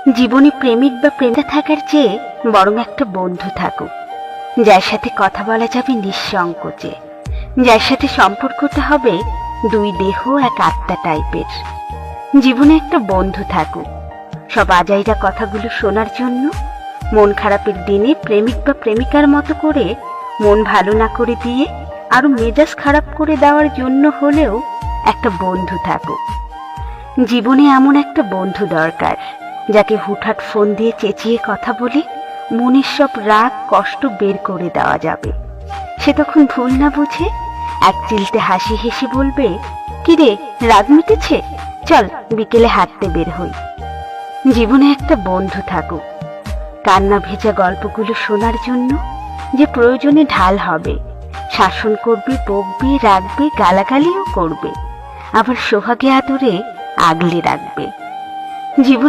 জীবনে প্রেমিক বা প্রেমিকা থাকার চেয়ে বরং একটা বন্ধু থাকুক, যার সাথে কথা বলা যাবে নিঃসংকোচে, যার সাথে সম্পর্কটা হবে দুই দেহ এক আত্মা টাইপের। জীবনে একটা বন্ধু থাকুক, সব আজাইরা কথাগুলো শোনার জন্য, মন খারাপের দিনে প্রেমিক বা প্রেমিকার মতো করে মন ভালো না করে দিয়ে আরো মেজাজ খারাপ করে দেওয়ার জন্য হলেও একটা বন্ধু থাকুক। জীবনে এমন একটা বন্ধু দরকার, যাকে হুটহাট ফোন দিয়ে চেঁচিয়ে কথা বলে মনের সব রাগ কষ্ট বের করে দেওয়া যাবে। সে তখন ভুল না বুঝে এক চিলতে হাসি হেসে বলবে, কিরে রাগ মিটেছে, চল বিকেলে হাঁটতে বের হই। জীবনে একটা বন্ধু থাকুক, কান্না ভেজা গল্পগুলো শোনার জন্য, যে প্রয়োজনে ঢাল হবে, শাসন করবে, বকবে, রাখবে, গালাগালিও করবে, আবার সোহাগে আদরে আগলে রাখবে। জীবন